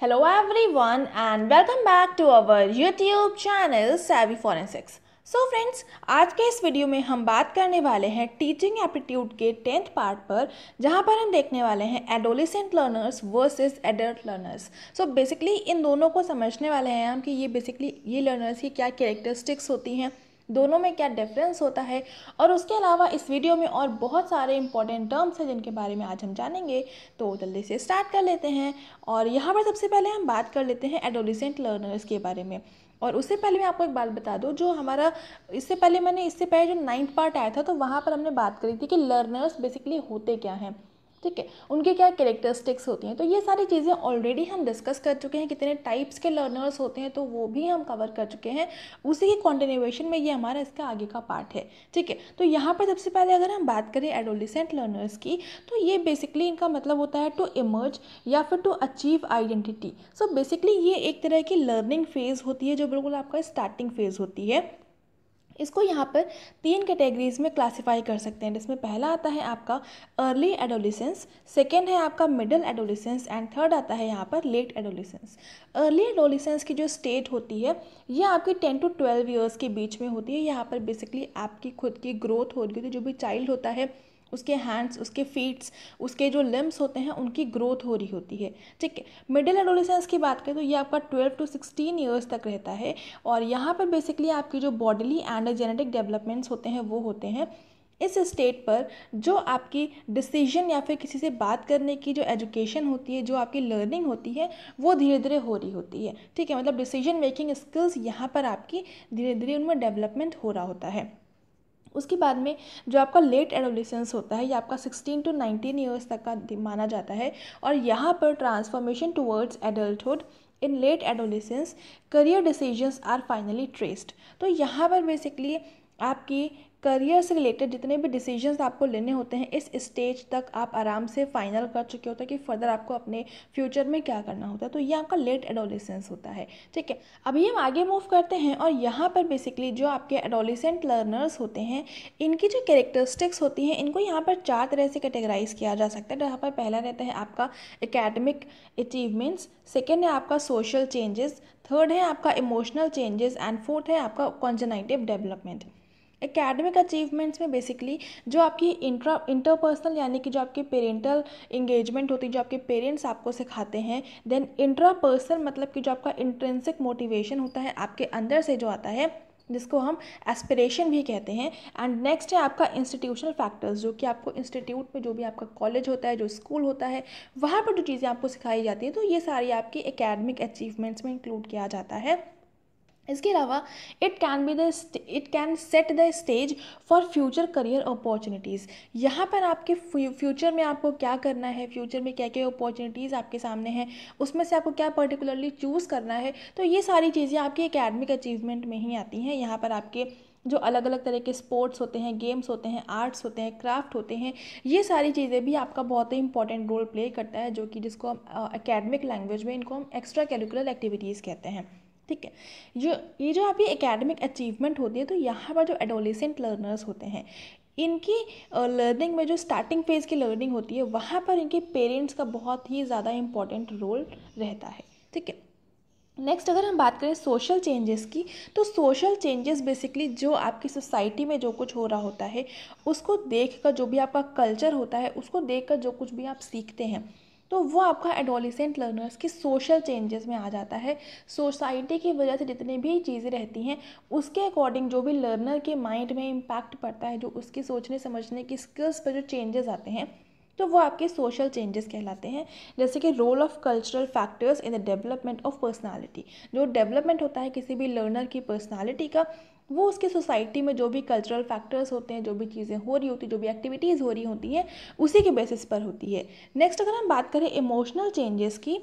Hello everyone and welcome back to our YouTube channel Savvy Forensics। So friends, आज के इस video में हम बात करने वाले हैं टीचिंग एप्टीट्यूड के 10th पार्ट पर, जहां पर हम देखने वाले हैं adolescent learners versus adult learners. So basically इन दोनों को समझने वाले हैं हम कि ये बेसिकली ये लर्नर्स की क्या कैरेक्टरिस्टिक्स होती हैं, दोनों में क्या डिफरेंस होता है, और उसके अलावा इस वीडियो में और बहुत सारे इंपॉर्टेंट टर्म्स हैं जिनके बारे में आज हम जानेंगे। तो जल्दी से स्टार्ट कर लेते हैं। और यहाँ पर सबसे पहले हम बात कर लेते हैं एडोलेसेंट लर्नर्स के बारे में। और उससे पहले मैं आपको एक बात बता दूं, जो हमारा इससे पहले जो 9th पार्ट आया था तो वहाँ पर हमने बात करी थी कि लर्नर्स बेसिकली होते क्या हैं, ठीक है, उनकी क्या कैरेक्टरिस्टिक्स होती हैं। तो ये सारी चीज़ें ऑलरेडी हम डिस्कस कर चुके हैं, कितने टाइप्स के लर्नर्स होते हैं तो वो भी हम कवर कर चुके हैं। उसी की कॉन्टिन्यूएशन में ये हमारा इसका आगे का पार्ट है, ठीक है। तो यहाँ पर सबसे पहले अगर हम बात करें एडोलेसेंट लर्नर्स की, तो ये बेसिकली इनका मतलब होता है टू इमर्ज या फिर to achieve identity. So basically ये एक तरह की लर्निंग फेज़ होती है जो बिल्कुल आपका स्टार्टिंग फेज़ होती है। इसको यहाँ पर 3 कैटेगरीज में क्लासिफाई कर सकते हैं, जिसमें पहला आता है आपका अर्ली एडोलेसेंस, सेकेंड है आपका मिडिल एडोलेसेंस एंड थर्ड आता है यहाँ पर लेट एडोलेसेंस। अर्ली एडोलेसेंस की जो स्टेट होती है ये आपकी 10 to 12 ईयर्स के बीच में होती है। यहाँ पर बेसिकली आपकी खुद की ग्रोथ हो रही होती है, जो भी चाइल्ड होता है उसके हैंड्स, उसके फीट्स, उसके जो लिम्स होते हैं उनकी ग्रोथ हो रही होती है, ठीक है। मिडिल एडोलेसेंस की बात करें तो ये आपका 12 to 16 ईयर्स तक रहता है। और यहाँ पर बेसिकली आपकी जो बॉडीली एंड जेनेटिक डेवलपमेंट्स होते हैं वो होते हैं। इस स्टेट पर जो आपकी डिसीजन या फिर किसी से बात करने की जो एजुकेशन होती है, जो आपकी लर्निंग होती है, वो धीरे धीरे हो रही होती है, ठीक है। मतलब डिसीजन मेकिंग स्किल्स यहाँ पर आपकी धीरे धीरे उनमें डेवलपमेंट हो रहा होता है। उसके बाद में जो आपका लेट एडोलेसेंस होता है ये आपका 16 to 19 ईयर्स तक का माना जाता है। और यहाँ पर transformation towards adulthood in late adolescence career decisions are finally traced. तो यहाँ पर बेसिकली आपकी करियर से रिलेटेड जितने भी डिसीजंस आपको लेने होते हैं इस स्टेज तक आप आराम से फाइनल कर चुके होते हैं कि फर्दर आपको अपने फ्यूचर में क्या करना होता है। तो ये आपका लेट एडोलेसेंस होता है, ठीक है। अभी हम आगे मूव करते हैं और यहाँ पर बेसिकली जो आपके एडोलेसेंट लर्नर्स होते हैं इनकी जो कैरेक्टरिस्टिक्स होती हैं इनको यहाँ पर 4 तरह से कैटेगराइज किया जा सकता है। तो यहाँ पर पहला रहता है आपका एकेडमिक अचीवमेंट्स, सेकेंड है आपका सोशल चेंजेस, थर्ड है आपका इमोशनल चेंजेस एंड फोर्थ है आपका कॉन्जेनाइटिव डेवलपमेंट। एकेडमिक अचीवमेंट्स में बेसिकली जो आपकी इंटरपर्सनल यानी कि जो आपकी पेरेंटल इंगेजमेंट होती है, जो आपके पेरेंट्स आपको सिखाते हैं। देन इंट्रापर्सनल मतलब कि जो आपका इंट्रिंसिक मोटिवेशन होता है आपके अंदर से जो आता है, जिसको हम एस्पिरेशन भी कहते हैं। एंड नेक्स्ट है आपका इंस्टीट्यूशनल फैक्टर्स, जो कि आपको इंस्टीट्यूट में जो भी आपका कॉलेज होता है, जो स्कूल होता है, वहाँ पर जो चीज़ें आपको सिखाई जाती है, तो ये सारी आपकी एकेडमिक अचीवमेंट्स में इंक्लूड किया जाता है। इसके अलावा it can set the stage for future career opportunities. यहाँ पर आपके फ्यूचर में आपको क्या करना है, फ्यूचर में क्या क्या अपॉर्चुनिटीज़ आपके सामने हैं, उसमें से आपको क्या पर्टिकुलरली चूज़ करना है, तो ये सारी चीज़ें आपकी एकेडमिक अचीवमेंट में ही आती हैं। यहाँ पर आपके जो अलग अलग तरह के स्पोर्ट्स होते हैं, गेम्स होते हैं, आर्ट्स होते हैं, क्राफ्ट होते हैं, ये सारी चीज़ें भी आपका बहुत ही इंपॉर्टेंट रोल प्ले करता है, जो कि जिसको हम एकेडमिक लैंग्वेज में इनको हम एक्स्ट्रा करिकुलर एक्टिविटीज़ कहते हैं, ठीक है। ये जो आपकी एकेडमिक अचीवमेंट होती है, तो यहाँ पर जो एडोलेसेंट लर्नर्स होते हैं इनकी लर्निंग में जो स्टार्टिंग फेज़ की लर्निंग होती है वहाँ पर इनके पेरेंट्स का बहुत ही ज़्यादा इंपॉर्टेंट रोल रहता है, ठीक है। नेक्स्ट अगर हम बात करें सोशल चेंजेस की, तो सोशल चेंजेस बेसिकली जो आपकी सोसाइटी में जो कुछ हो रहा होता है उसको देखकर, जो भी आपका कल्चर होता है उसको देखकर जो कुछ भी आप सीखते हैं, तो वो आपका एडोलेसेंट लर्नर्स की सोशल चेंजेस में आ जाता है। सोसाइटी की वजह से जितनी भी चीज़ें रहती हैं उसके अकॉर्डिंग जो भी लर्नर के माइंड में इम्पैक्ट पड़ता है, जो उसकी सोचने समझने की स्किल्स पर जो चेंजेस आते हैं, तो वो आपके सोशल चेंजेस कहलाते हैं। जैसे कि role of cultural factors in the development of personality. जो डेवलपमेंट होता है किसी भी लर्नर की पर्सनालिटी का, वो उसकी सोसाइटी में जो भी कल्चरल फैक्टर्स होते हैं, जो भी चीज़ें हो रही होती, जो भी एक्टिविटीज़ हो रही होती हैं, उसी के बेसिस पर होती है। नेक्स्ट अगर हम बात करें इमोशनल चेंजेस की,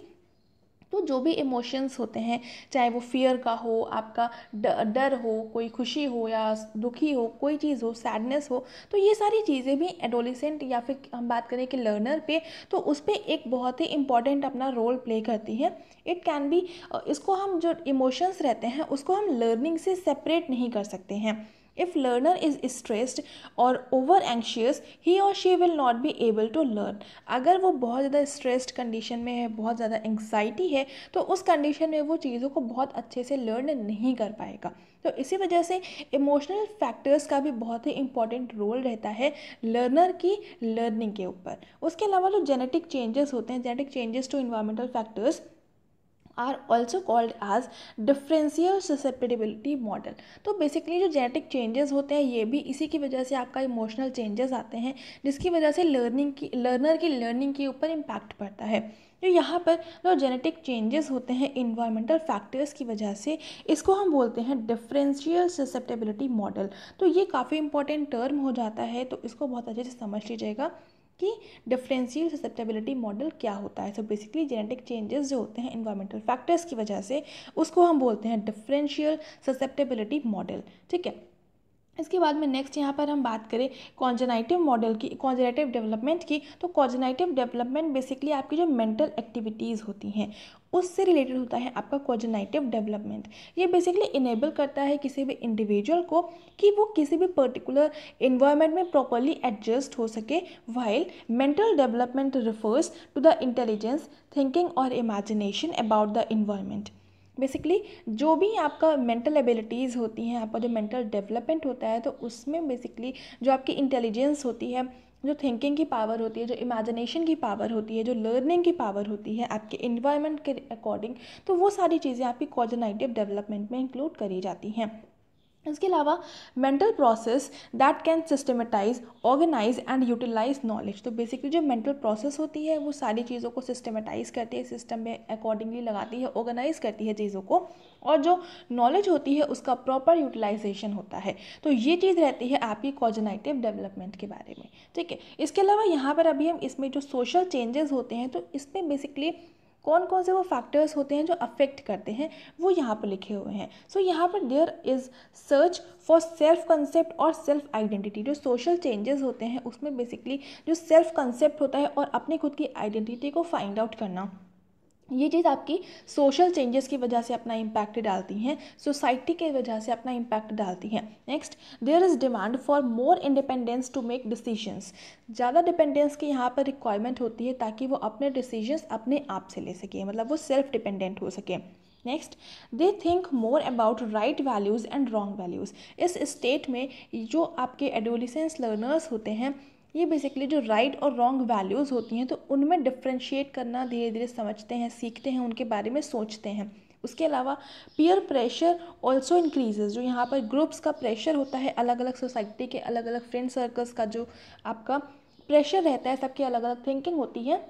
तो जो भी इमोशंस होते हैं, चाहे वो फियर का हो, आपका डर हो, कोई खुशी हो या दुखी हो, कोई चीज़ हो, सैडनेस हो, तो ये सारी चीज़ें भी एडोलेसेंट या फिर हम बात करें कि लर्नर पे, तो उस पर एक बहुत ही इंपॉर्टेंट अपना रोल प्ले करती है। इट कैन बी इसको हम जो इमोशंस रहते हैं उसको हम लर्निंग से सेपरेट नहीं कर सकते हैं। If learner is stressed or over anxious, he or she will not be able to learn. अगर वो बहुत ज़्यादा स्ट्रेस्ड कंडीशन में है, बहुत ज़्यादा एंग्जाइटी है, तो उस कंडीशन में वो चीज़ों को बहुत अच्छे से लर्न नहीं कर पाएगा। तो इसी वजह से इमोशनल फैक्टर्स का भी बहुत ही इंपॉर्टेंट रोल रहता है लर्नर की लर्निंग के ऊपर। उसके अलावा जो जेनेटिक चेंजेस होते हैं, genetic changes to environmental factors are also called as differential susceptibility model. तो बेसिकली जो जेनेटिक चेंजेस होते हैं ये भी इसी की वजह से आपका इमोशनल चेंजेस आते हैं, जिसकी वजह से लर्नर की लर्निंग के ऊपर इम्पैक्ट पड़ता है। तो यहाँ पर जो जेनेटिक चेंजेस होते हैं इन्वायरमेंटल फैक्टर्स की वजह से, इसको हम बोलते हैं डिफरेंशियल ससेप्टेबिलिटी मॉडल। तो ये काफ़ी इंपॉर्टेंट टर्म हो जाता है, तो इसको बहुत अच्छे से समझ लीजिएगा कि डिफरेंशियल ससेप्टेबिलिटी मॉडल क्या होता है। सो बेसिकली जेनेटिक चेंजेस जो होते हैं इन्वायरमेंटल फैक्टर्स की वजह से, उसको हम बोलते हैं डिफरेंशियल ससेप्टेबिलिटी मॉडल। ठीक है, इसके बाद में नेक्स्ट यहाँ पर हम बात करें कॉन्जेनाइटिव मॉडल की, कॉन्जेनाइटिव डेवलपमेंट की। तो कॉन्जेनाइटिव डेवलपमेंट बेसिकली आपकी जो मेंटल एक्टिविटीज़ होती हैं उससे रिलेटेड होता है आपका कॉन्जेनाइटिव डेवलपमेंट। ये बेसिकली इनेबल करता है किसी भी इंडिविजुअल को कि वो किसी भी पर्टिकुलर इन्वायरमेंट में प्रॉपरली एडजस्ट हो सके। While mental development refers to the intelligence, thinking और imagination about the environment. Basically जो भी आपका मेंटल एबिलिटीज़ होती हैं, आपका जो मेंटल डेवलपमेंट होता है, तो उसमें बेसिकली जो आपकी इंटेलिजेंस होती है, जो थिंकिंग की पावर होती है, जो इमेजिनेशन की पावर होती है, जो लर्निंग की पावर होती है आपके इन्वायरमेंट के अकॉर्डिंग, तो वो सारी चीज़ें आपकी कॉग्निटिव डेवलपमेंट में इंक्लूड करी जाती हैं। इसके अलावा mental process that can systematise, organise and utilise knowledge. तो बेसिकली जो मेंटल प्रोसेस होती है वो सारी चीज़ों को सिस्टमेटाइज करती है, सिस्टम में अकॉर्डिंगली लगाती है, ऑर्गेनाइज करती है चीज़ों को, और जो नॉलेज होती है उसका प्रॉपर यूटिलाइजेशन होता है। तो ये चीज़ रहती है आपकी कॉग्निटिव डेवलपमेंट के बारे में। ठीक है, इसके अलावा यहाँ पर अभी हम इसमें जो सोशल चेंजेस होते हैं, तो इसमें बेसिकली कौन कौन से वो फैक्टर्स होते हैं जो अफेक्ट करते हैं, वो यहाँ पर लिखे हुए हैं। सो यहाँ पर there is search for self concept और सेल्फ आइडेंटिटी। जो सोशल चेंजेस होते हैं उसमें बेसिकली जो सेल्फ कंसेप्ट होता है और अपनी खुद की आइडेंटिटी को फाइंड आउट करना, ये चीज़ आपकी सोशल चेंजेस की वजह से अपना इम्पैक्ट डालती हैं, सोसाइटी के वजह से अपना इम्पैक्ट डालती हैं। Next, there is demand for more independence to make decisions. ज़्यादा डिपेंडेंस की यहाँ पर रिक्वायरमेंट होती है ताकि वो अपने डिसीजंस अपने आप से ले सके, मतलब वो सेल्फ डिपेंडेंट हो सके। Next, they think more about right values and wrong values. इस स्टेट में जो आपके एडोलिसेंस लर्नर्स होते हैं, ये बेसिकली जो राइट और रॉन्ग वैल्यूज़ होती हैं, तो उनमें डिफ्रेंशिएट करना धीरे धीरे समझते हैं, सीखते हैं, उनके बारे में सोचते हैं। उसके अलावा पीयर प्रेशर ऑल्सो इंक्रीजेज। जो यहाँ पर ग्रुप्स का प्रेशर होता है, अलग अलग सोसाइटी के अलग अलग फ्रेंड सर्कल्स का जो आपका प्रेशर रहता है, सबकी अलग अलग थिंकिंग होती है,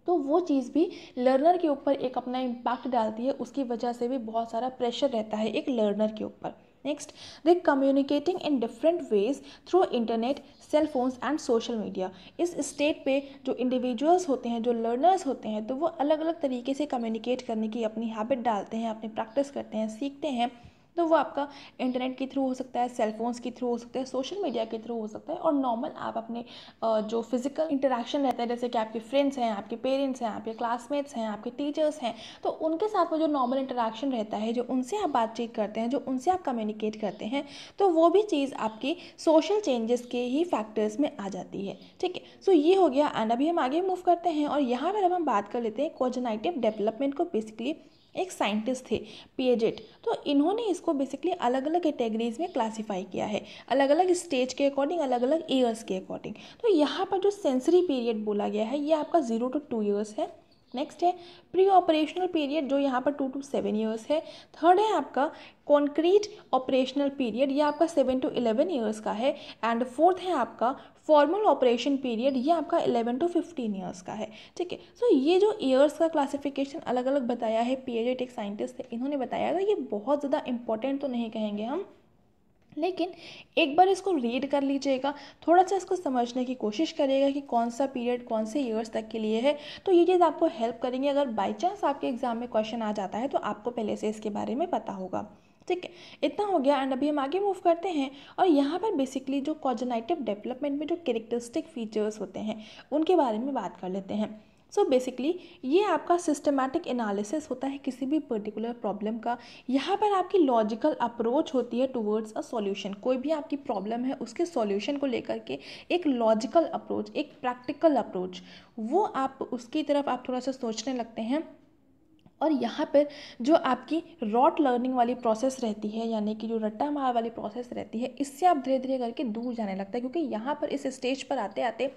तो वो चीज़ भी लर्नर के ऊपर एक अपना इम्पैक्ट डालती है। उसकी वजह से भी बहुत सारा प्रेशर रहता है एक लर्नर के ऊपर। Next, they communicating in different ways through internet, cell phones and social media. इस स्टेट पे जो इंडिविजुअल्स होते हैं, जो लर्नर्स होते हैं, तो वो अलग अलग तरीके से कम्युनिकेट करने की अपनी हैबिट डालते हैं, अपनी प्रैक्टिस करते हैं, सीखते हैं। तो वो आपका इंटरनेट के थ्रू हो सकता है, सेल फोन्स के थ्रू हो सकता है, सोशल मीडिया के थ्रू हो सकता है, और नॉर्मल आप अपने जो फिजिकल इंटरेक्शन रहता है, जैसे कि आपके फ्रेंड्स हैं, आपके पेरेंट्स हैं, आपके क्लासमेट्स हैं, आपके टीचर्स हैं, तो उनके साथ में जो नॉर्मल इंटरेक्शन रहता है, जो उनसे आप बातचीत करते हैं, जो उनसे आप कम्युनिकेट करते हैं, तो वो भी चीज़ आपकी सोशल चेंजेस के ही फैक्टर्स में आ जाती है। ठीक है, सो ये हो गया। एंड अभी हम आगे मूव करते हैं और यहाँ पर अब हम बात कर लेते हैं कॉग्निटिव डेवलपमेंट को। बेसिकली एक साइंटिस्ट थे पिएजेट, तो इन्होंने इसको बेसिकली अलग अलग कैटेगरीज में क्लासीफाई किया है, अलग अलग स्टेज के अकॉर्डिंग, अलग अलग ईयर्स के अकॉर्डिंग। तो यहाँ पर जो सेंसरी पीरियड बोला गया है, ये आपका 0 to 2 ईयर्स है। नेक्स्ट है प्री ऑपरेशनल पीरियड, जो यहाँ पर 2 to 7 ईयर्स है। थर्ड है आपका कॉन्क्रीट ऑपरेशनल पीरियड, ये आपका 7 to 11 ईयर्स का है। एंड फोर्थ है आपका फॉर्मल ऑपरेशन पीरियड, ये आपका 11 to 15 ईयर्स का है। ठीक है, सो ये जो ईयर्स का क्लासिफिकेशन अलग अलग बताया है, पिएजेट एक साइंटिस्ट थे, इन्होंने बताया था। ये बहुत ज़्यादा इंपॉर्टेंट तो नहीं कहेंगे हम, लेकिन एक बार इसको रीड कर लीजिएगा, थोड़ा सा इसको समझने की कोशिश करिएगा कि कौन सा पीरियड कौन से ईयर्स तक के लिए है, तो ये चीज़ आपको हेल्प करेंगे। अगर बाई चांस आपके एग्जाम में क्वेश्चन आ जाता है तो आपको पहले से इसके बारे में पता होगा। ठीक है, इतना हो गया। एंड अभी हम आगे मूव करते हैं और यहाँ पर बेसिकली जो कॉग्निटिव डेवलपमेंट में जो कैरेक्टरिस्टिक फीचर्स होते हैं उनके बारे में बात कर लेते हैं। सो बेसिकली ये आपका सिस्टमैटिक एनालिसिस होता है किसी भी पर्टिकुलर प्रॉब्लम का। यहाँ पर आपकी लॉजिकल अप्रोच होती है टुवर्ड्स अ सॉल्यूशन। कोई भी आपकी प्रॉब्लम है उसके सॉल्यूशन को लेकर के एक लॉजिकल अप्रोच, एक प्रैक्टिकल अप्रोच, वो आप उसकी तरफ आप थोड़ा सा सोचने लगते हैं। और यहाँ पर जो आपकी रॉट लर्निंग वाली प्रोसेस रहती है, यानी कि जो रट्टा मार वाली प्रोसेस रहती है, इससे आप धीरे धीरे करके दूर जाने लगता है, क्योंकि यहाँ पर इस स्टेज पर आते आते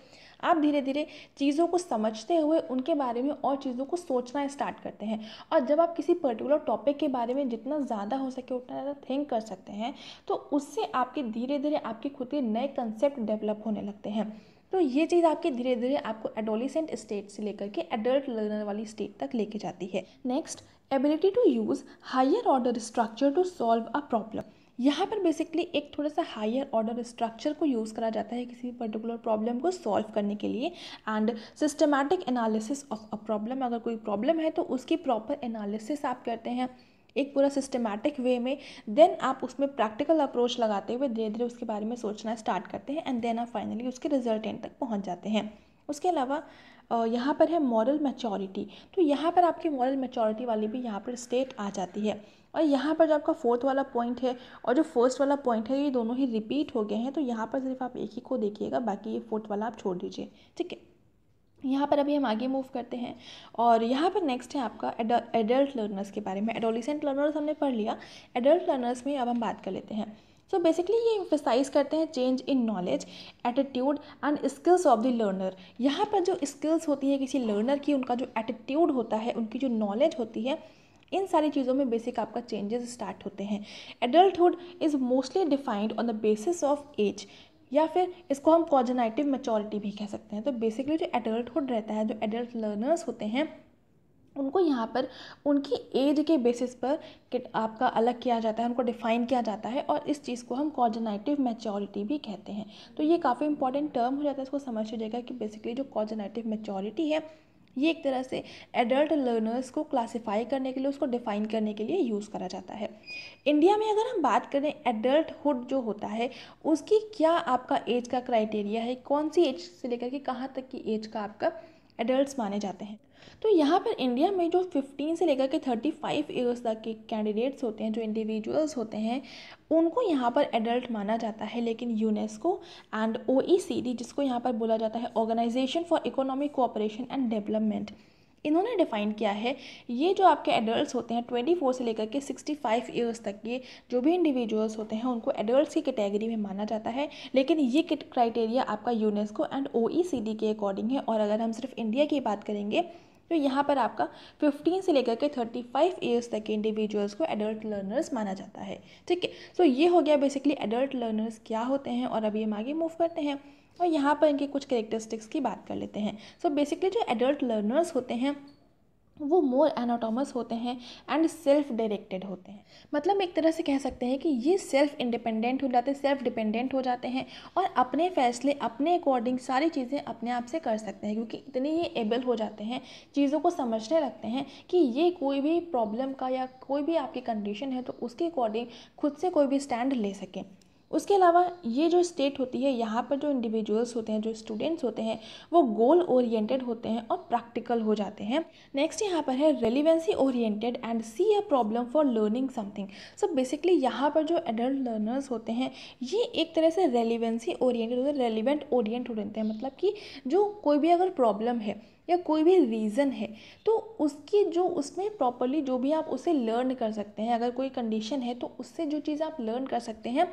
आप धीरे धीरे चीज़ों को समझते हुए उनके बारे में और चीज़ों को सोचना स्टार्ट करते हैं। और जब आप किसी पर्टिकुलर टॉपिक के बारे में जितना ज़्यादा हो सके उतना ज़्यादा थिंक कर सकते हैं, तो उससे आपके धीरे धीरे आपके खुद के नए कंसेप्ट डेवलप होने लगते हैं। तो ये चीज़ आपके धीरे धीरे आपको एडोलिसेंट स्टेट से लेकर के एडल्ट लर्नर वाली स्टेट तक लेके जाती है। Next, ability to use higher order structure to solve a problem. यहाँ पर बेसिकली एक थोड़ा सा हायर ऑर्डर स्ट्रक्चर को यूज़ करा जाता है किसी पर्टिकुलर प्रॉब्लम को सॉल्व करने के लिए। And systematic analysis of a problem, अगर कोई प्रॉब्लम है तो उसकी प्रॉपर एनालिसिस आप करते हैं एक पूरा सिस्टमैटिक वे में। देन आप उसमें प्रैक्टिकल अप्रोच लगाते हुए धीरे धीरे उसके बारे में सोचना स्टार्ट करते हैं, एंड देन आप फाइनली उसके रिजल्टेंट तक पहुंच जाते हैं। उसके अलावा यहाँ पर है मॉरल मैच्योरिटी। तो यहाँ पर आपकी मॉरल मैच्योरिटी वाली भी यहाँ पर स्टेट आ जाती है। और यहाँ पर जो आपका फोर्थ वाला पॉइंट है और जो फर्स्ट वाला पॉइंट है, ये दोनों ही रिपीट हो गए हैं, तो यहाँ पर सिर्फ आप एक ही को देखिएगा, बाकी ये फोर्थ वाला आप छोड़ दीजिए, ठीक है। यहाँ पर अभी हम आगे मूव करते हैं और यहाँ पर नेक्स्ट है आपका एडल्ट लर्नर्स के बारे में। एडोलिसेंट लर्नर्स हमने पढ़ लिया, एडल्ट लर्नर्स में अब हम बात कर लेते हैं। सो बेसिकली ये एम्फेसाइज करते हैं change in knowledge, attitude and skills of the learner. यहाँ पर जो स्किल्स होती हैं किसी लर्नर की, उनका जो एटीट्यूड होता है, उनकी जो नॉलेज होती है, इन सारी चीज़ों में बेसिक आपका चेंजेस स्टार्ट होते हैं। Adulthood is mostly defined on the basis of age, या फिर इसको हम कॉजेनेटिव मैच्योरिटी भी कह सकते हैं। तो बेसिकली जो एडल्टहुड रहता है, जो एडल्ट लर्नर्स होते हैं, उनको यहाँ पर उनकी एज के बेसिस पर आपका अलग किया जाता है, उनको डिफाइन किया जाता है, और इस चीज़ को हम कॉजेनेटिव मैच्योरिटी भी कहते हैं। तो ये काफ़ी इंपॉर्टेंट टर्म हो जाता है, इसको समझ लीजिएगा कि बेसिकली जो कॉजेनेटिव मैच्योरिटी है, ये एक तरह से एडल्ट लर्नर्स को क्लासिफाई करने के लिए, उसको डिफाइन करने के लिए यूज़ करा जाता है। इंडिया में अगर हम बात करें एडल्टहुड जो होता है, उसकी क्या आपका एज का क्राइटेरिया है, कौन सी एज से लेकर के कहाँ तक की एज का आपका एडल्ट्स माने जाते हैं। तो यहाँ पर इंडिया में जो 15 से लेकर के 35 ईयर्स तक के कैंडिडेट्स होते हैं, जो इंडिविजुअल्स होते हैं, उनको यहाँ पर एडल्ट माना जाता है। लेकिन यूनेस्को एंड OECD, जिसको यहाँ पर बोला जाता है organisation for economic cooperation and development, इन्होंने डिफाइन किया है ये जो आपके एडल्ट्स होते हैं 24 से लेकर के 65 ईयर्स तक के जो भी इंडिविजुअल्स होते हैं, उनको एडल्ट्स की कैटेगरी में माना जाता है। लेकिन ये क्राइटेरिया आपका यूनेस्को एंड OECD के अकॉर्डिंग है। और अगर हम सिर्फ इंडिया की बात करेंगे तो यहाँ पर आपका 15 से लेकर के 35 ईयर्स तक के इंडिविजुअल्स को एडल्ट लर्नर्स माना जाता है, ठीक है। सो ये हो गया बेसिकली एडल्ट लर्नर्स क्या होते हैं। और अभी हम आगे मूव करते हैं और यहाँ पर इनके कुछ कैरेक्टरिस्टिक्स की बात कर लेते हैं। सो बेसिकली जो एडल्ट लर्नर्स होते हैं वो मोर एनाटोमस होते हैं एंड सेल्फ डायरेक्टेड होते हैं। मतलब एक तरह से कह सकते हैं कि ये सेल्फ इंडिपेंडेंट हो जाते हैं, सेल्फ डिपेंडेंट हो जाते हैं, और अपने फैसले अपने अकॉर्डिंग सारी चीज़ें अपने आप से कर सकते हैं, क्योंकि इतने ये एबल हो जाते हैं, चीज़ों को समझने लगते हैं कि ये कोई भी प्रॉब्लम का या कोई भी आपकी कंडीशन है तो उसके अकॉर्डिंग खुद से कोई भी स्टैंड ले सकें। उसके अलावा ये जो स्टेट होती है, यहाँ पर जो इंडिविजुअल्स होते हैं, जो स्टूडेंट्स होते हैं, वो गोल ओरिएंटेड होते हैं और प्रैक्टिकल हो जाते हैं। नेक्स्ट यहाँ पर है relevancy oriented and see a problem for learning something. So basically यहाँ पर जो एडल्ट लर्नर्स होते हैं, ये एक तरह से रेलिवेंसी ओरिएंटेड होते हैं, रेलिवेंट ओरिएंट होते हैं। मतलब कि जो कोई भी अगर प्रॉब्लम है या कोई भी रीज़न है, तो उसकी जो उसमें प्रॉपरली जो भी आप उसे लर्न कर सकते हैं, अगर कोई कंडीशन है तो उससे जो चीज़ आप लर्न कर सकते हैं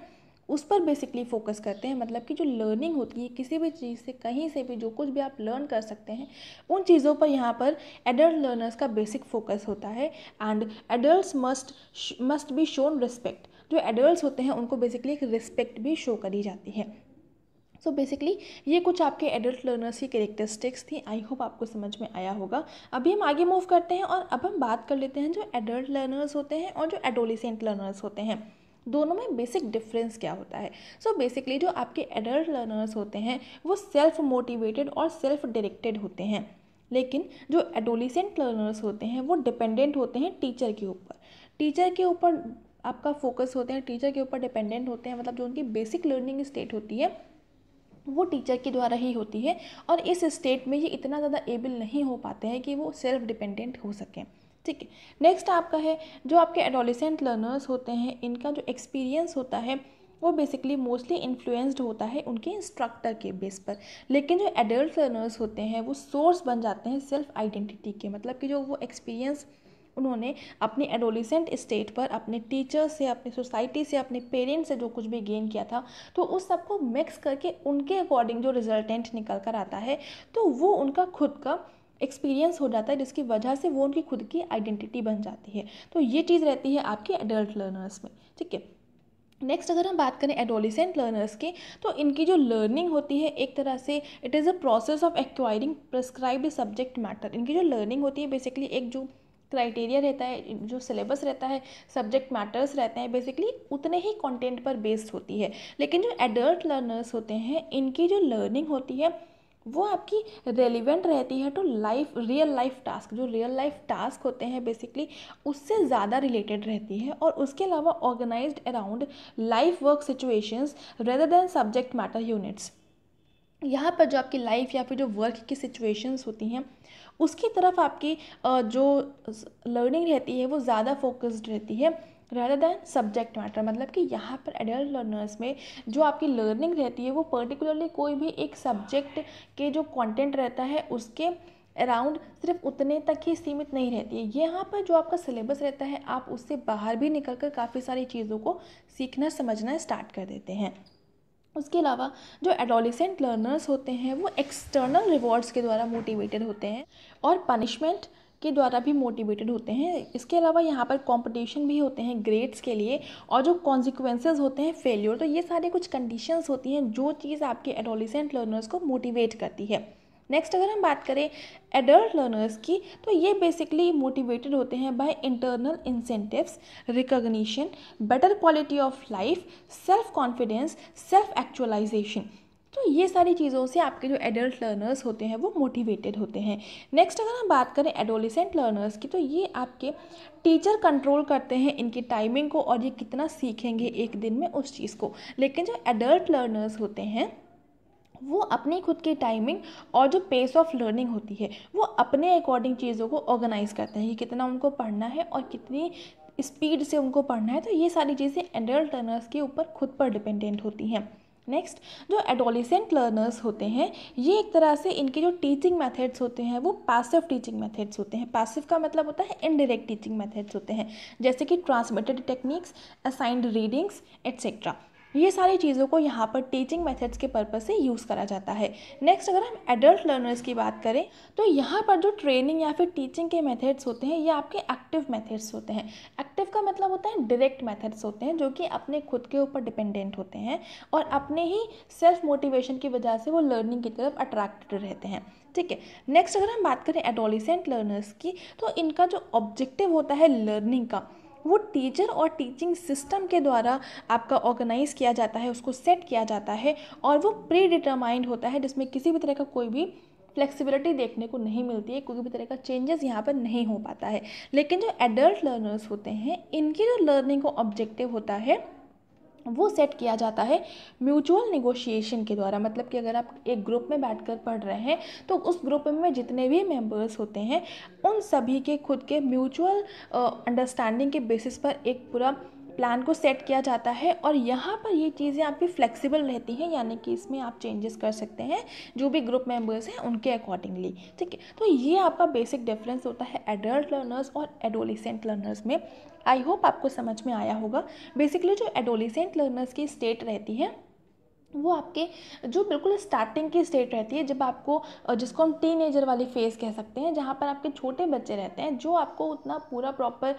उस पर बेसिकली फोकस करते हैं। मतलब कि जो लर्निंग होती है किसी भी चीज़ से, कहीं से भी जो कुछ भी आप लर्न कर सकते हैं, उन चीज़ों पर यहाँ पर एडल्ट लर्नर्स का बेसिक फोकस होता है। And adults must be shown respect. जो एडल्ट्स होते हैं उनको बेसिकली एक रिस्पेक्ट भी शो करी जाती है। सो बेसिकली ये कुछ आपके एडल्ट लर्नर्स की कैरेक्टरिस्टिक्स थी। आई होप आपको समझ में आया होगा। अभी हम आगे मूव करते हैं और अब हम बात कर लेते हैं जो एडल्ट लर्नर्स होते हैं और जो एडोलिसेंट लर्नर्स होते हैं, दोनों में बेसिक डिफरेंस क्या होता है। सो बेसिकली जो आपके एडल्ट लर्नर्स होते हैं वो सेल्फ मोटिवेटेड और सेल्फ डायरेक्टेड होते हैं। लेकिन जो एडोलिसेंट लर्नर्स होते हैं वो डिपेंडेंट होते हैं टीचर के ऊपर। टीचर के ऊपर आपका फोकस होते हैं, टीचर के ऊपर डिपेंडेंट होते हैं। मतलब जो उनकी बेसिक लर्निंग स्टेट होती है वो टीचर के द्वारा ही होती है, और इस स्टेट में ये इतना ज़्यादा एबल नहीं हो पाते हैं कि वो सेल्फ डिपेंडेंट हो सकें। ठीक है, नेक्स्ट आपका है जो आपके एडोलेसेंट लर्नर्स होते हैं, इनका जो एक्सपीरियंस होता है वो बेसिकली मोस्टली इन्फ्लुएंस्ड होता है उनके इंस्ट्रक्टर के बेस पर। लेकिन जो एडल्ट लर्नर्स होते हैं वो सोर्स बन जाते हैं सेल्फ आइडेंटिटी के, मतलब कि जो वो एक्सपीरियंस उन्होंने अपनी एडोलेसेंट स्टेट पर अपने टीचर से, अपनी सोसाइटी से, अपने पेरेंट्स से जो कुछ भी गेन किया था, तो उस सबको मिक्स करके उनके अकॉर्डिंग जो रिजल्टेंट निकल कर आता है तो वो उनका खुद का एक्सपीरियंस हो जाता है, जिसकी वजह से वो उनकी खुद की आइडेंटिटी बन जाती है। तो ये चीज़ रहती है आपके एडल्ट लर्नर्स में। ठीक है, नेक्स्ट अगर हम बात करें एडोलेसेंट लर्नर्स की, तो इनकी जो लर्निंग होती है एक तरह से it is a process of acquiring prescribed subject matter. इनकी जो लर्निंग होती है बेसिकली एक जो क्राइटेरिया रहता है, जो सिलेबस रहता है, सब्जेक्ट मैटर्स रहते हैं, बेसिकली उतने ही कंटेंट पर बेस्ड होती है। लेकिन जो एडल्ट लर्नर्स होते हैं इनकी जो लर्निंग होती है वो आपकी रेलिवेंट रहती है to life, real life task. जो रियल लाइफ टास्क होते हैं बेसिकली उससे ज़्यादा रिलेटेड रहती है, और उसके अलावा organised around life work situations rather than subject matter units. यहाँ पर जो आपकी लाइफ या फिर जो वर्क की सिचुएशंस होती हैं उसकी तरफ आपकी जो लर्निंग रहती है वो ज़्यादा फोकस्ड रहती है rather दैन सब्जेक्ट मैटर। मतलब कि यहाँ पर एडल्ट लर्नर्स में जो आपकी लर्निंग रहती है वो पर्टिकुलरली कोई भी एक सब्जेक्ट के जो कंटेंट रहता है उसके अराउंड सिर्फ उतने तक ही सीमित नहीं रहती है। यहाँ पर जो आपका सिलेबस रहता है आप उससे बाहर भी निकल कर काफ़ी सारी चीज़ों को सीखना समझना स्टार्ट कर देते हैं। उसके अलावा जो एडोलेसेंट लर्नर्स होते हैं वो एक्सटर्नल रिवॉर्ड्स के द्वारा मोटिवेटेड होते हैं और पनिशमेंट के द्वारा भी मोटिवेटेड होते हैं। इसके अलावा यहाँ पर कंपटीशन भी होते हैं ग्रेड्स के लिए, और जो कॉन्सिक्वेंसेज होते हैं फेल्योर। तो ये सारी कुछ कंडीशंस होती हैं जो चीज़ आपके एडोलेसेंट लर्नर्स को मोटिवेट करती है। नेक्स्ट अगर हम बात करें एडल्ट लर्नर्स की, तो ये बेसिकली मोटिवेटेड होते हैं by internal incentives, recognition, better quality of life, self confidence, self actualisation. तो ये सारी चीज़ों से आपके जो एडल्ट लर्नर्स होते हैं वो मोटिवेटेड होते हैं। नेक्स्ट अगर हम बात करें एडोलेसेंट लर्नर्स की, तो ये आपके टीचर कंट्रोल करते हैं इनकी टाइमिंग को और ये कितना सीखेंगे एक दिन में उस चीज़ को। लेकिन जो एडल्ट लर्नर्स होते हैं वो अपनी खुद की टाइमिंग और जो पेस ऑफ लर्निंग होती है वो अपने अकॉर्डिंग चीज़ों को ऑर्गेनाइज करते हैं कि कितना उनको पढ़ना है और कितनी स्पीड से उनको पढ़ना है। तो ये सारी चीज़ें एडल्ट लर्नर्स के ऊपर खुद पर डिपेंडेंट होती हैं। नेक्स्ट जो एडोलेसेंट लर्नर्स होते हैं ये एक तरह से इनके जो टीचिंग मेथड्स होते हैं वो पैसिव टीचिंग मेथड्स होते हैं। पैसिव का मतलब होता है इनडायरेक्ट टीचिंग मेथड्स होते हैं, जैसे कि transmitted techniques, assigned readings etcetera. ये सारी चीज़ों को यहाँ पर टीचिंग मेथड्स के पर्पज़ से यूज़ करा जाता है। नेक्स्ट अगर हम एडल्ट लर्नर्स की बात करें तो यहाँ पर जो ट्रेनिंग या फिर टीचिंग के मेथड्स होते हैं ये आपके एक्टिव मेथड्स होते हैं। एक्टिव का मतलब होता है डायरेक्ट मेथड्स होते हैं जो कि अपने खुद के ऊपर डिपेंडेंट होते हैं और अपने ही सेल्फ मोटिवेशन की वजह से वो लर्निंग की तरफ अट्रैक्टेड रहते हैं। ठीक है, नेक्स्ट अगर हम बात करें एडोलेसेंट लर्नर्स की, तो इनका जो ऑब्जेक्टिव होता है लर्निंग का वो टीचर और टीचिंग सिस्टम के द्वारा आपका ऑर्गेनाइज किया जाता है, उसको सेट किया जाता है और वो प्री डिटरमाइंड होता है, जिसमें किसी भी तरह का कोई भी फ्लेक्सिबिलिटी देखने को नहीं मिलती है, कोई भी तरह का चेंजेस यहाँ पर नहीं हो पाता है। लेकिन जो एडल्ट लर्नर्स होते हैं इनकी जो लर्निंग का ऑब्जेक्टिव होता है वो सेट किया जाता है म्यूचुअल नेगोशिएशन के द्वारा। मतलब कि अगर आप एक ग्रुप में बैठकर पढ़ रहे हैं तो उस ग्रुप में जितने भी मेंबर्स होते हैं उन सभी के खुद के म्यूचुअल अंडरस्टैंडिंग के बेसिस पर एक पूरा प्लान को सेट किया जाता है और यहाँ पर ये चीज़ें आपकी फ्लेक्सिबल रहती हैं, यानी कि इसमें आप चेंजेस कर सकते हैं जो भी ग्रुप मेंबर्स हैं उनके अकॉर्डिंगली। ठीक है, तो ये आपका बेसिक डिफरेंस होता है एडल्ट लर्नर्स और एडोलेसेंट लर्नर्स में। आई होप आपको समझ में आया होगा। बेसिकली जो एडोलेसेंट लर्नर्स की स्टेट रहती है वो आपके जो बिल्कुल स्टार्टिंग की स्टेट रहती है, जब आपको जिसको हम टीनेजर वाली फेज़ कह सकते हैं, जहाँ पर आपके छोटे बच्चे रहते हैं जो आपको उतना पूरा प्रॉपर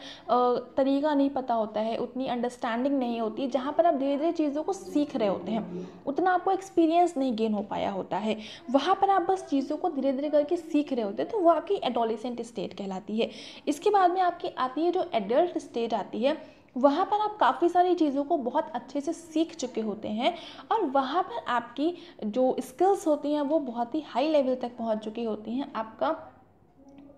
तरीका नहीं पता होता है, उतनी अंडरस्टैंडिंग नहीं होती है, जहाँ पर आप धीरे धीरे चीज़ों को सीख रहे होते हैं, उतना आपको एक्सपीरियंस नहीं गेन हो पाया होता है, वहाँ पर आप बस चीज़ों को धीरे धीरे करके सीख रहे होते हैं, तो वो आपकी एडोलेसेंट स्टेट कहलाती है। इसके बाद में आपकी आती है जो एडल्ट स्टेट आती है, वहाँ पर आप काफ़ी सारी चीज़ों को बहुत अच्छे से सीख चुके होते हैं और वहाँ पर आपकी जो स्किल्स होती हैं वो बहुत ही हाई लेवल तक पहुँच चुकी होती हैं। आपका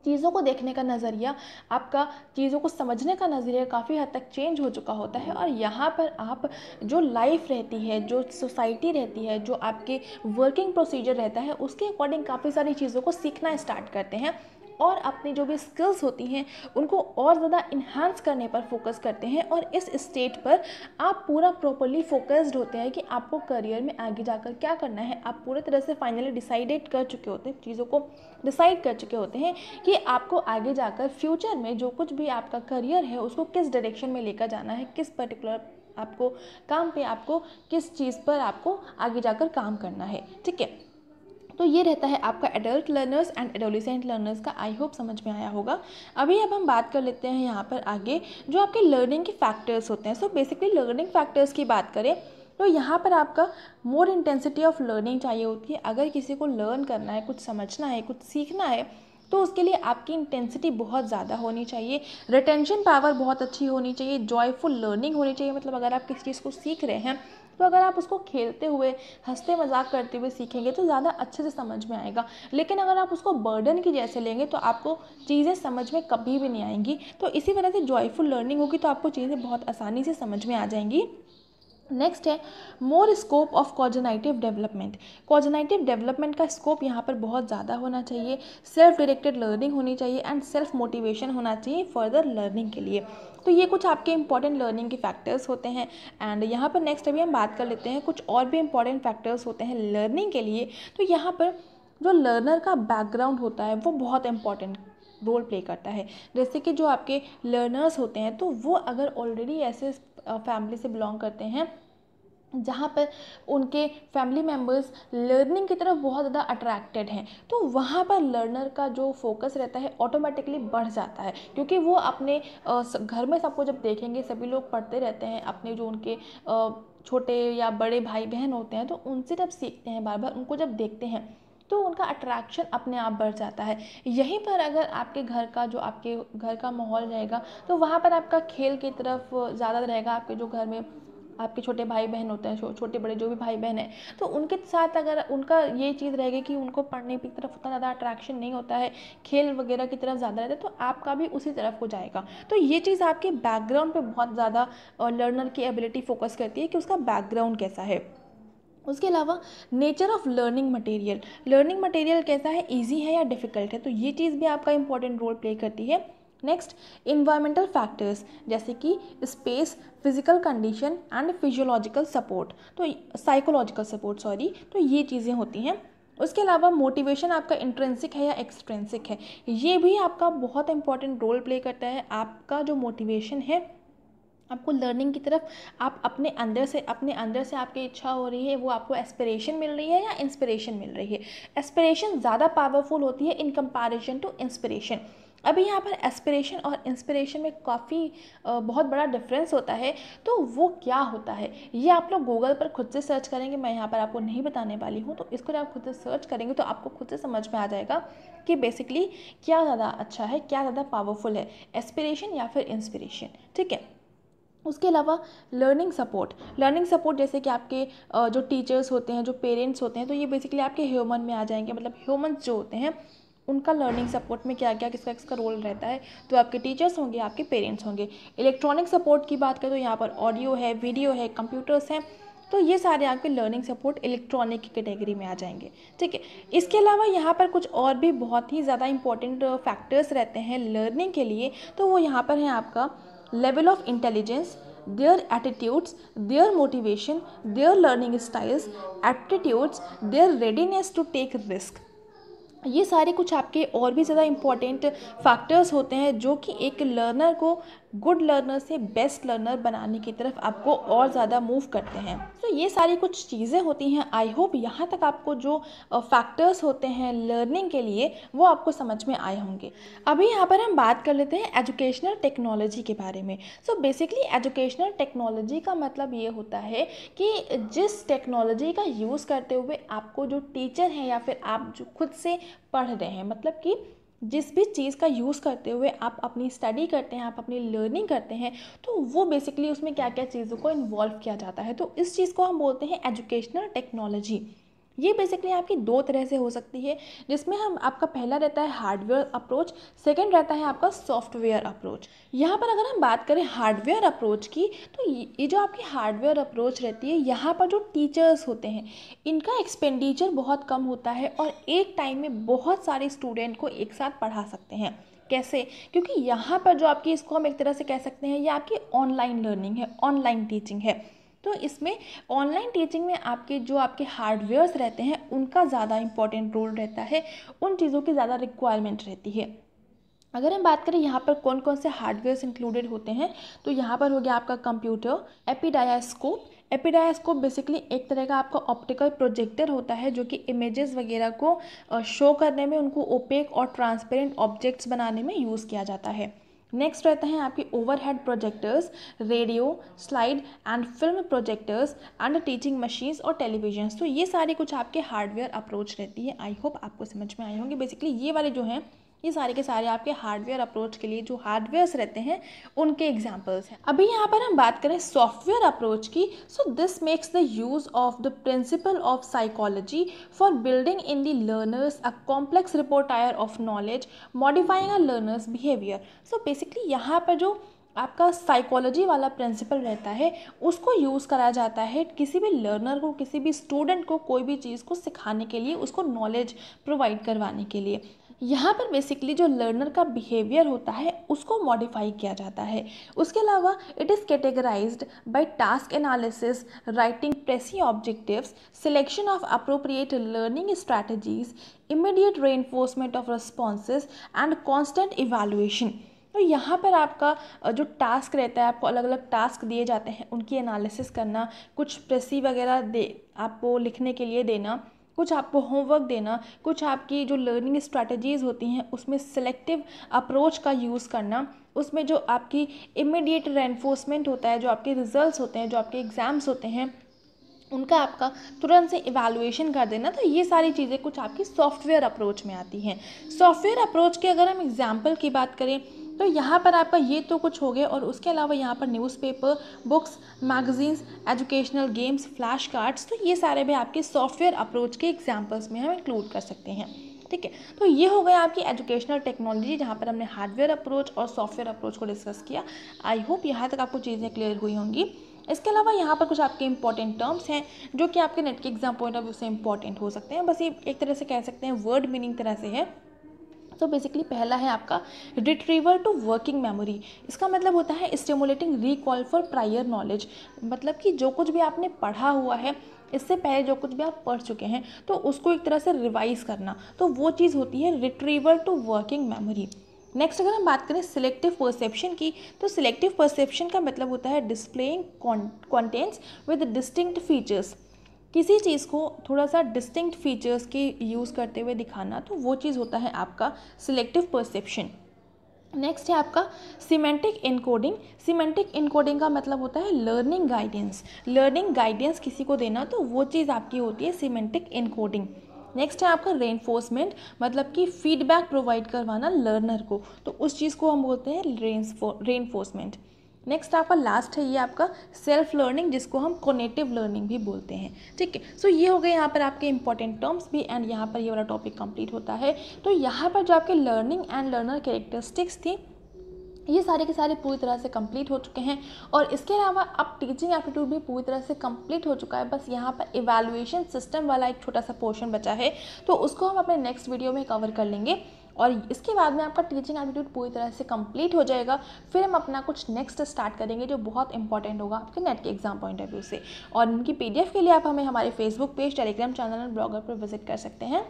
चीज़ों को देखने का नज़रिया, आपका चीज़ों को समझने का नज़रिया काफ़ी हद तक चेंज हो चुका होता है। और यहाँ पर आप जो लाइफ रहती है, जो सोसाइटी रहती है, जो आपके वर्किंग प्रोसीजर रहता है, उसके अकॉर्डिंग काफ़ी सारी चीज़ों को सीखना स्टार्ट करते हैं और अपनी जो भी स्किल्स होती हैं उनको और ज़्यादा इन्हांस करने पर फोकस करते हैं। और इस स्टेट पर आप पूरा प्रॉपरली फोकस्ड होते हैं कि आपको करियर में आगे जाकर क्या करना है। आप पूरी तरह से फाइनली डिसाइडेड कर चुके होते हैं, चीज़ों को डिसाइड कर चुके होते हैं कि आपको आगे जाकर फ्यूचर में जो कुछ भी आपका करियर है उसको किस डायरेक्शन में लेकर जाना है, किस पर्टिकुलर आपको काम पे, आपको किस चीज़ पर आपको आगे जाकर काम करना है। ठीक है, तो ये रहता है आपका adult learners and adolescent learners का। आई होप समझ में आया होगा। अभी अब हम बात कर लेते हैं यहाँ पर आगे जो आपके लर्निंग के फैक्टर्स होते हैं। सो बेसिकली लर्निंग फैक्टर्स की बात करें तो यहाँ पर आपका मोर इंटेंसिटी ऑफ लर्निंग चाहिए होती है। अगर किसी को लर्न करना है, कुछ समझना है, कुछ सीखना है, तो उसके लिए आपकी इंटेंसिटी बहुत ज़्यादा होनी चाहिए, रिटेंशन पावर बहुत अच्छी होनी चाहिए, जॉयफुल लर्निंग होनी चाहिए। मतलब अगर आप किसी चीज़ को सीख रहे हैं तो अगर आप उसको खेलते हुए, हंसते मजाक करते हुए सीखेंगे तो ज़्यादा अच्छे से समझ में आएगा। लेकिन अगर आप उसको बर्डन की जैसे लेंगे तो आपको चीज़ें समझ में कभी भी नहीं आएंगी। तो इसी वजह से जॉयफुल लर्निंग होगी तो आपको चीज़ें बहुत आसानी से समझ में आ जाएंगी। नेक्स्ट है मोर स्कोप ऑफ कॉजेनाइटिव डेवलपमेंट। कॉजेनाइटिव डेवलपमेंट का स्कोप यहाँ पर बहुत ज़्यादा होना चाहिए, सेल्फ डायरेक्टेड लर्निंग होनी चाहिए एंड सेल्फ मोटिवेशन होना चाहिए फर्दर लर्निंग के लिए। तो ये कुछ आपके इंपॉर्टेंट लर्निंग के फैक्टर्स होते हैं। एंड यहाँ पर नेक्स्ट अभी हम बात कर लेते हैं कुछ और भी इंपॉर्टेंट फैक्टर्स होते हैं लर्निंग के लिए। तो यहाँ पर जो लर्नर का बैकग्राउंड होता है वो बहुत इंपॉर्टेंट रोल प्ले करता है। जैसे कि जो आपके लर्नर्स होते हैं तो वो अगर ऑलरेडी ऐसे फैमिली से बिलोंग करते हैं जहाँ पर उनके फैमिली मेम्बर्स लर्निंग की तरफ बहुत ज़्यादा अट्रैक्टेड हैं, तो वहाँ पर लर्नर का जो फोकस रहता है ऑटोमेटिकली बढ़ जाता है। क्योंकि वो अपने घर में सबको जब देखेंगे, सभी लोग पढ़ते रहते हैं, अपने जो उनके छोटे या बड़े भाई बहन होते हैं तो उनसे जब सीखते हैं, बार बार उनको जब देखते हैं तो उनका अट्रैक्शन अपने आप बढ़ जाता है। यहीं पर अगर आपके घर का जो आपके घर का माहौल रहेगा तो वहाँ पर आपका खेल की तरफ ज़्यादा रहेगा। आपके जो घर में आपके छोटे भाई बहन होते हैं, छोटे बड़े जो भी भाई बहन हैं, तो उनके साथ अगर उनका ये चीज़ रहेगी कि उनको पढ़ने की तरफ उतना ज़्यादा अट्रैक्शन नहीं होता है, खेल वगैरह की तरफ ज़्यादा रहता है, तो आपका भी उसी तरफ हो जाएगा। तो ये चीज़ आपके बैकग्राउंड पे बहुत ज़्यादा लर्नर की एबिलिटी फोकस करती है कि उसका बैकग्राउंड कैसा है। उसके अलावा nature of learning material, learning material कैसा है, ईजी है या डिफ़िकल्ट है, तो ये चीज़ भी आपका इंपॉर्टेंट रोल प्ले करती है। नेक्स्ट इन्वायरमेंटल फैक्टर्स जैसे कि space, physical condition and physiological support, तो साइकोलॉजिकल सपोर्ट सॉरी, तो ये चीज़ें होती हैं। उसके अलावा मोटिवेशन आपका इंट्रिंसिक है या एक्सट्रिंसिक है, ये भी आपका बहुत इंपॉर्टेंट रोल प्ले करता है। आपका जो मोटिवेशन है, आपको लर्निंग की तरफ आप अपने अंदर से आपकी इच्छा हो रही है, वो आपको एस्पिरेशन मिल रही है या इंस्पिरेशन मिल रही है। एस्पिरेशन ज़्यादा पावरफुल होती है इन कंपैरिजन टू इंस्पिरेशन। अभी यहाँ पर एस्पिरेशन और इंस्पिरेशन में काफ़ी बहुत बड़ा डिफरेंस होता है। तो वो क्या होता है ये आप लोग गूगल पर खुद से सर्च करेंगे, मैं यहाँ पर आपको नहीं बताने वाली हूँ। तो इसको जब आप खुद से सर्च करेंगे तो आपको खुद से समझ में आ जाएगा कि बेसिकली क्या ज़्यादा अच्छा है, क्या ज़्यादा पावरफुल है, एस्पिरेशन या फिर इंस्पिरेशन। ठीक है, उसके अलावा लर्निंग सपोर्ट जैसे कि आपके जो टीचर्स होते हैं, जो पेरेंट्स होते हैं, तो ये बेसिकली आपके ह्यूमन में आ जाएंगे। मतलब ह्यूमंस जो होते हैं उनका लर्निंग सपोर्ट में क्या क्या किसका किसका रोल रहता है, तो आपके टीचर्स होंगे, आपके पेरेंट्स होंगे। इलेक्ट्रॉनिक सपोर्ट की बात करें तो यहाँ पर ऑडियो है, वीडियो है, कंप्यूटर्स हैं, तो ये सारे आपके लर्निंग सपोर्ट इलेक्ट्रॉनिक की कैटेगरी में आ जाएंगे। ठीक है, इसके अलावा यहाँ पर कुछ और भी बहुत ही ज़्यादा इंपॉर्टेंट फैक्टर्स रहते हैं लर्निंग के लिए। तो वो यहाँ पर है आपका level of intelligence, their attitudes, their motivation, their learning styles, aptitudes, their readiness to take risk। ये सारे कुछ आपके और भी ज़्यादा इम्पॉर्टेंट फैक्टर्स होते हैं जो कि एक लर्नर को गुड लर्नर से बेस्ट लर्नर बनाने की तरफ आपको और ज़्यादा मूव करते हैं। तो ये सारी कुछ चीज़ें होती हैं। आई होप यहाँ तक आपको जो फैक्टर्स होते हैं लर्निंग के लिए वो आपको समझ में आए होंगे। अभी यहाँ पर हम बात कर लेते हैं एजुकेशनल टेक्नोलॉजी के बारे में। सो बेसिकली एजुकेशनल टेक्नोलॉजी का मतलब ये होता है कि जिस टेक्नोलॉजी का यूज़ करते हुए आपको जो टीचर हैं या फिर आप जो खुद से पढ़ रहे हैं, मतलब कि जिस भी चीज़ का यूज़ करते हुए आप अपनी स्टडी करते हैं, आप अपनी लर्निंग करते हैं, तो वो बेसिकली उसमें क्या क्या चीज़ों को इन्वॉल्व किया जाता है, तो इस चीज़ को हम बोलते हैं एजुकेशनल टेक्नोलॉजी। ये बेसिकली आपकी दो तरह से हो सकती है, जिसमें हम आपका पहला रहता है हार्डवेयर अप्रोच, सेकंड रहता है आपका सॉफ्टवेयर अप्रोच। यहाँ पर अगर हम बात करें हार्डवेयर अप्रोच की, तो ये जो आपकी हार्डवेयर अप्रोच रहती है, यहाँ पर जो टीचर्स होते हैं इनका एक्सपेंडिचर बहुत कम होता है और एक टाइम में बहुत सारे स्टूडेंट को एक साथ पढ़ा सकते हैं। कैसे? क्योंकि यहाँ पर जो आपकी, इसको हम एक तरह से कह सकते हैं, ये आपकी ऑनलाइन लर्निंग है, ऑनलाइन टीचिंग है। तो इसमें ऑनलाइन टीचिंग में आपके जो आपके हार्डवेयर्स रहते हैं उनका ज़्यादा इंपॉर्टेंट रोल रहता है, उन चीज़ों की ज़्यादा रिक्वायरमेंट रहती है। अगर हम बात करें यहाँ पर कौन कौन से हार्डवेयर्स इंक्लूडेड होते हैं, तो यहाँ पर हो गया आपका कंप्यूटर, एपिडायास्कोप। एपिडायास्कोप बेसिकली एक तरह का आपका ऑप्टिकल प्रोजेक्टर होता है जो कि इमेजेस वगैरह को शो करने में, उनको ओपेक और ट्रांसपेरेंट ऑब्जेक्ट्स बनाने में यूज़ किया जाता है। नेक्स्ट रहता है आपके overhead projectors, radio, slide and film projectors and teaching machines और टेलीविजन्स। तो ये सारे कुछ आपके हार्डवेयर अप्रोच रहती है। आई होप आपको समझ में आए होंगे। बेसिकली ये वाले जो हैं ये सारे के सारे आपके हार्डवेयर अप्रोच के लिए जो हार्डवेयर्स रहते हैं उनके एग्जांपल्स हैं। अभी यहाँ पर हम बात करें सॉफ्टवेयर अप्रोच की, so this makes the use of the principle of psychology for building in the learners a complex repertoire of knowledge, modifying a learner's behaviour. So basically यहाँ पर जो आपका साइकोलॉजी वाला प्रिंसिपल रहता है उसको यूज़ करा जाता है किसी भी लर्नर को, किसी भी स्टूडेंट को कोई भी चीज़ को सिखाने के लिए, उसको नॉलेज प्रोवाइड करवाने के लिए। यहाँ पर बेसिकली जो लर्नर का बिहेवियर होता है उसको मॉडिफाई किया जाता है। उसके अलावा it is categorised by task analysis, writing precise objectives, selection of appropriate learning strategies, immediate reinforcement of responses and constant evaluation. तो यहाँ पर आपका जो टास्क रहता है, आपको अलग अलग टास्क दिए जाते हैं, उनकी एनालिसिस करना, कुछ प्रेसी वगैरह दे आपको लिखने के लिए देना, कुछ आपको होमवर्क देना, कुछ आपकी जो लर्निंग स्ट्रैटेजीज़ होती हैं उसमें सिलेक्टिव अप्रोच का यूज़ करना, उसमें जो आपकी इमीडिएट रेनफोर्समेंट होता है, जो आपके रिजल्ट्स होते हैं, जो आपके एग्ज़ाम्स होते हैं, उनका आपका तुरंत से इवैल्यूएशन कर देना। तो ये सारी चीज़ें कुछ आपकी सॉफ्टवेयर अप्रोच में आती हैं। सॉफ्टवेयर अप्रोच के अगर हम एग्जाम्पल की बात करें तो यहाँ पर आपका ये तो कुछ हो गए, और उसके अलावा यहाँ पर newspaper, books, magazines, educational games, flash cards, तो ये सारे भी आपके सॉफ्टवेयर अप्रोच के एग्जाम्पल्स में हम इंक्लूड कर सकते हैं। ठीक है, तो ये हो गया आपकी एजुकेशनल टेक्नोलॉजी, जहाँ पर हमने हार्डवेयर अप्रोच और सॉफ्टवेयर अप्रोच को डिस्कस किया। आई होप यहाँ तक आपको चीज़ें क्लियर हुई होंगी। इसके अलावा यहाँ पर कुछ आपके इंपॉर्टेंट टर्म्स हैं जो कि आपके नेट के एग्जाम पॉइंट ऑफ व्यू से इंपॉर्टेंट हो सकते हैं। बस ये एक तरह से कह सकते हैं वर्ड मीनिंग तरह से है। तो बेसिकली पहला है आपका रिट्रीवल टू वर्किंग मेमोरी। इसका मतलब होता है stimulating recall for prior knowledge. मतलब कि जो कुछ भी आपने पढ़ा हुआ है, इससे पहले जो कुछ भी आप पढ़ चुके हैं, तो उसको एक तरह से रिवाइज करना, तो वो चीज़ होती है retrieval to working memory. Next अगर हम बात करें सिलेक्टिव परसेप्शन की, तो सिलेक्टिव परसेप्शन का मतलब होता है displaying contents with distinct features. किसी चीज़ को थोड़ा सा डिस्टिंक्ट फीचर्स के यूज़ करते हुए दिखाना, तो वो चीज़ होता है आपका सिलेक्टिव परसेप्शन। नेक्स्ट है आपका सिमेंटिक इनकोडिंग। सिमेंटिक इनकोडिंग का मतलब होता है लर्निंग गाइडेंस। लर्निंग गाइडेंस किसी को देना, तो वो चीज़ आपकी होती है सिमेंटिक इनकोडिंग। नेक्स्ट है आपका रेनफोर्समेंट, मतलब कि फीडबैक प्रोवाइड करवाना लर्नर को, तो उस चीज़ को हम बोलते हैं रेनफोर्समेंट। नेक्स्ट आपका लास्ट है ये आपका सेल्फ लर्निंग, जिसको हम कॉग्निटिव लर्निंग भी बोलते हैं। ठीक है, सो ये हो गए यहाँ पर आपके इंपॉर्टेंट टर्म्स भी, एंड यहाँ पर ये वाला टॉपिक कंप्लीट होता है। तो यहाँ पर जो आपके लर्निंग एंड लर्नर कैरेक्टरिस्टिक्स थी, ये सारे के सारे पूरी तरह से कंप्लीट हो चुके हैं। और इसके अलावा अब टीचिंग एप्टीट्यूड भी पूरी तरह से कंप्लीट हो चुका है। बस यहाँ पर इवैल्यूएशन सिस्टम वाला एक छोटा सा पोर्शन बचा है, तो उसको हम अपने नेक्स्ट वीडियो में कवर कर लेंगे। और इसके बाद में आपका टीचिंग एप्टीट्यूड पूरी तरह से कंप्लीट हो जाएगा। फिर हम अपना कुछ नेक्स्ट स्टार्ट करेंगे जो बहुत इंपॉर्टेंट होगा आपके नेट के एग्जाम पॉइंट ऑफ व्यू से। और इनकी PDF के लिए आप हमें हमारे फेसबुक पेज, टेलीग्राम चैनल और ब्लॉगर पर विजिट कर सकते हैं।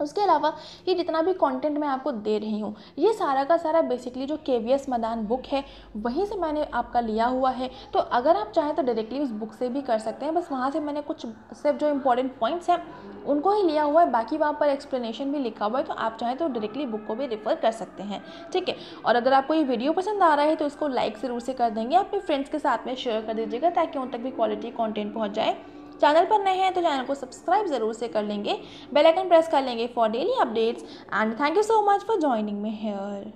उसके अलावा ये जितना भी कंटेंट मैं आपको दे रही हूँ, ये सारा का सारा बेसिकली जो KVS मदान बुक है वहीं से मैंने आपका लिया हुआ है। तो अगर आप चाहें तो डायरेक्टली उस बुक से भी कर सकते हैं। बस वहाँ से मैंने कुछ सिर्फ जो इंपॉर्टेंट पॉइंट्स हैं उनको ही लिया हुआ है, बाकी वहाँ पर एक्सप्लेनेशन भी लिखा हुआ है, तो आप चाहें तो डायरेक्टली बुक को भी रेफर कर सकते हैं। ठीक है, और अगर आपको ये वीडियो पसंद आ रहा है तो इसको लाइक ज़रूर से कर देंगे, अपने फ्रेंड्स के साथ में शेयर कर दीजिएगा ताकि उन तक भी क्वालिटी कॉन्टेंट पहुँच जाए। चैनल पर नए हैं तो चैनल को सब्सक्राइब जरूर से कर लेंगे, बेल आइकन प्रेस कर लेंगे for daily updates. And thank you so much for joining me here.